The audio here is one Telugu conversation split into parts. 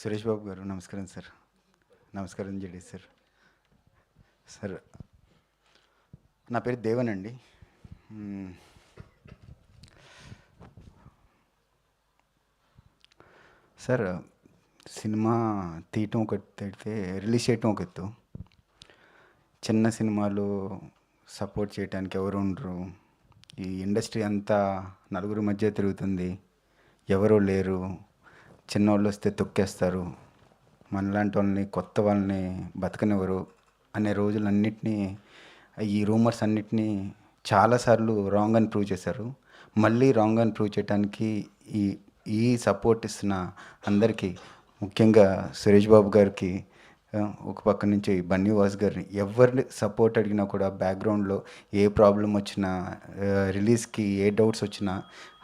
సురేష్ బాబు గారు నమస్కారం సార్. నమస్కారం జేడి సార్. సార్ నా పేరు దేవన్ అండి. సార్ సినిమా తీయటం ఒక అయితే రిలీజ్ చేయటం ఒక ఎత్తు. చిన్న సినిమాలు సపోర్ట్ చేయడానికి ఎవరు ఉండరు. ఈ ఇండస్ట్రీ అంతా నలుగురు మధ్య తిరుగుతుంది, ఎవరు లేరు. చిన్నవాళ్ళు వస్తే తొక్కేస్తారు, మనలాంటి వాళ్ళని కొత్త వాళ్ళని బతకనివ్వరు అనే రోజులన్నిటినీ, ఈ రూమర్స్ అన్నిటినీ చాలాసార్లు రాంగ్ అని ప్రూవ్ చేశారు. మళ్ళీ రాంగ్ అని ప్రూవ్ చేయడానికి ఈ ఈ సపోర్ట్ ఇస్తున్న అందరికీ, ముఖ్యంగా సురేష్ బాబు గారికి, ఒక పక్క నుంచి బన్నీ వాస్ గారిని, ఎవరిని సపోర్ట్ అడిగినా కూడా బ్యాక్గ్రౌండ్లో ఏ ప్రాబ్లం వచ్చినా, రిలీజ్కి ఏ డౌట్స్ వచ్చినా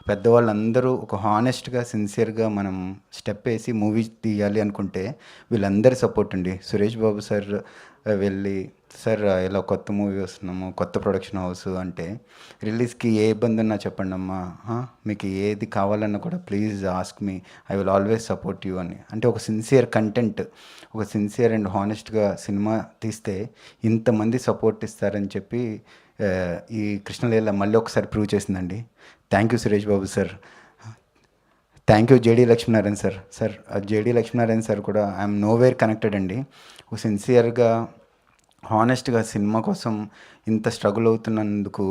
పెద్దవాళ్ళందరూ ఒక హానెస్ట్గా సిన్సియర్గా మనం స్టెప్ వేసి మూవీ తీయాలి అనుకుంటే వీళ్ళందరి సపోర్ట్ అండి. సురేష్ బాబు సార్ వెళ్ళి, సార్ ఇలా కొత్త మూవీ వస్తున్నాము, కొత్త ప్రొడక్షన్ హౌస్ అంటే, రిలీజ్కి ఏ ఇబ్బంది ఉన్నా చెప్పండి అమ్మా, మీకు ఏది కావాలన్నా కూడా please ask me, I will always support you అని. అంటే ఒక సిన్సియర్ కంటెంట్, ఒక సిన్సియర్ అండ్ హానెస్ట్గా సినిమా తీస్తే ఇంతమంది సపోర్ట్ ఇస్తారని చెప్పి ఈ కృష్ణలీల మళ్ళీ ఒకసారి ప్రూవ్ చేసిందండి. Thank you Suresh Babu sir. Thank you JD Lakshminarayana sir. Sir JD Lakshminarayana sir కూడా ఐఎమ్ నోవేర్ కనెక్టెడ్ అండి. ఒక సిన్సియర్గా హానెస్ట్గా సినిమా కోసం ఇంత స్ట్రగుల్ అవుతున్నందుకు,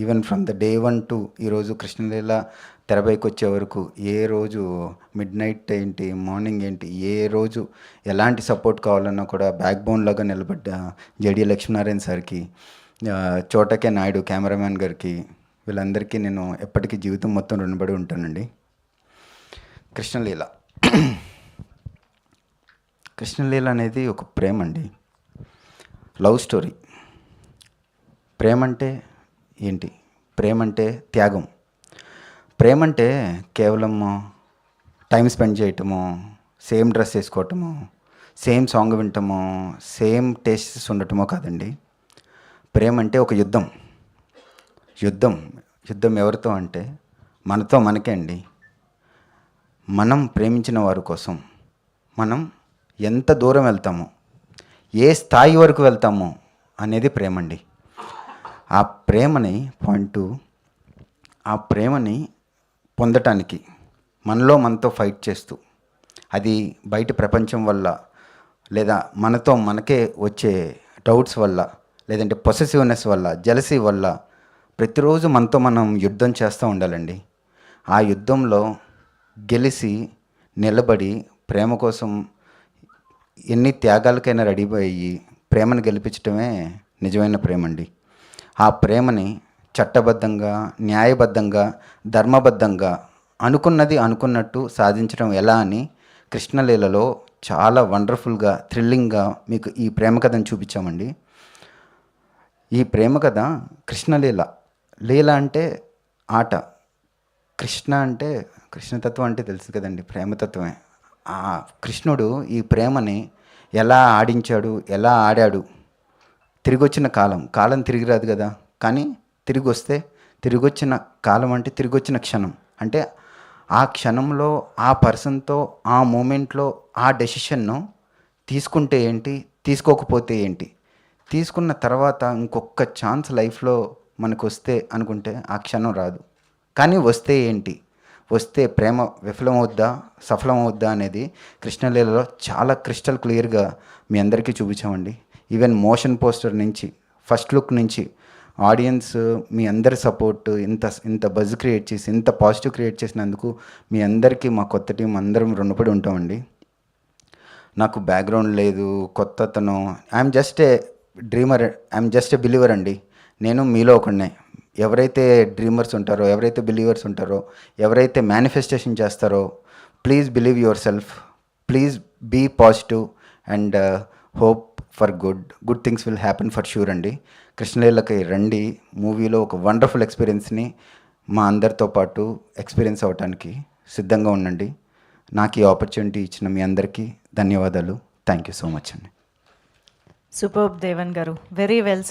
even from the day 1 to ఈరోజు కృష్ణలీల తెరపైకి వచ్చే వరకు, ఏ రోజు మిడ్ నైట్ ఏంటి, మార్నింగ్ ఏంటి, ఏ రోజు ఎలాంటి సపోర్ట్ కావాలన్నా కూడా బ్యాక్ బోన్ లాగా నిలబడ్డ జేడి లక్ష్మీనారాయణ సార్కి, చోటకే నాయుడు కెమెరామ్యాన్ గారికి, వీళ్ళందరికీ నేను ఎప్పటికీ జీవితం మొత్తం రుణపడి ఉంటానండి. కృష్ణలీల కృష్ణలీల అనేది ఒక ప్రేమ అండి, లవ్ స్టోరీ. ప్రేమ అంటే ఏంటి? ప్రేమ అంటే త్యాగం. ప్రేమ అంటే కేవలం టైం స్పెండ్ చేయటము, సేమ్ డ్రెస్ వేసుకోవటము, సేమ్ సాంగ్ వినటము, సేమ్ టేస్ట్స్ ఉండటమో కాదండి. ప్రేమ అంటే ఒక యుద్ధం. యుద్ధం యుద్ధం ఎవరితో అంటే మనతో మనకే అండి. మనం ప్రేమించిన వారి కోసం మనం ఎంత దూరం వెళ్తామో, ఏ స్థాయి వరకు వెళ్తామో అనేది ప్రేమ అండి. ఆ ప్రేమని ఆ ప్రేమని పొందటానికి మనలో మనతో ఫైట్ చేస్తూ, అది బయట ప్రపంచం వల్ల, లేదా మనతో మనకే వచ్చే డౌట్స్ వల్ల, లేదంటే పొసెసివ్నెస్ వల్ల, జెలసీ వల్ల, ప్రతిరోజు మనతో మనం యుద్ధం చేస్తూ ఉండాలండి. ఆ యుద్ధంలో గెలిచి నిలబడి ప్రేమ కోసం ఎన్ని త్యాగాలకైనా రెడీ అయ్యి ప్రేమను గెలిపించడమే నిజమైన ప్రేమ అండి. ఆ ప్రేమని చట్టబద్ధంగా, న్యాయబద్ధంగా, ధర్మబద్ధంగా అనుకున్నది అనుకున్నట్టు సాధించడం ఎలా అని కృష్ణలీలలో చాలా వండర్ఫుల్గా, థ్రిల్లింగ్గా మీకు ఈ ప్రేమ కథను చూపించామండి. ఈ ప్రేమ కథ కృష్ణలీల. లీల అంటే ఆట, కృష్ణ అంటే కృష్ణతత్వం అంటే తెలుసు కదండి, ప్రేమతత్వమే. ఆ కృష్ణుడు ఈ ప్రేమని ఎలా ఆడించాడు, ఎలా ఆడాడు. తిరిగి వచ్చిన కాలం తిరిగి రాదు కదా, కానీ తిరిగి వస్తే, తిరిగి వచ్చిన కాలం అంటే తిరిగి వచ్చిన క్షణం. అంటే ఆ క్షణంలో ఆ పర్సన్తో ఆ మూమెంట్లో ఆ డెసిషన్ను తీసుకుంటే ఏంటి, తీసుకోకపోతే ఏంటి, తీసుకున్న తర్వాత ఇంకొక ఛాన్స్ లైఫ్లో మనకు వస్తే అనుకుంటే ఆ క్షణం రాదు. కానీ వస్తే ఏంటి, వస్తే ప్రేమ విఫలమవుద్దా, సఫలమవుద్దా అనేది కృష్ణలీలలో చాలా క్రిస్టల్ క్లియర్గా మీ అందరికీ చూపించామండి. ఈవెన్ మోషన్ పోస్టర్ నుంచి, ఫస్ట్ లుక్ నుంచి ఆడియన్స్ మీ అందరి సపోర్ట్, ఇంత బజ్ క్రియేట్ చేసి, ఇంత పాజిటివ్ క్రియేట్ చేసినందుకు మీ అందరికీ, మా కొత్త టీం అందరం రుణపడి ఉంటామండి. నాకు బ్యాక్గ్రౌండ్ లేదు, కొత్తతను, I'm just a dreamer, I'm just a believer అండి. నేను మీలో ఒకడినే. ఎవరైతే డ్రీమర్స్ ఉంటారో, ఎవరైతే బిలీవర్స్ ఉంటారో, ఎవరైతే మేనిఫెస్టేషన్ చేస్తారో, please believe yourself, please be positive and hope for good things will happen for sure అండి. కృష్ణలీలకి రండి, మూవీలో ఒక వండర్ఫుల్ ఎక్స్పీరియన్స్ని మా అందరితో పాటు ఎక్స్పీరియన్స్ అవ్వటానికి సిద్ధంగా ఉండండి. నాకు ఈ ఆపర్చునిటీ ఇచ్చిన మీ అందరికీ ధన్యవాదాలు. థ్యాంక్ యూ సో మచ్ అండి. సూపర్బ్ దేవన్ గారు, వెరీ వెల్.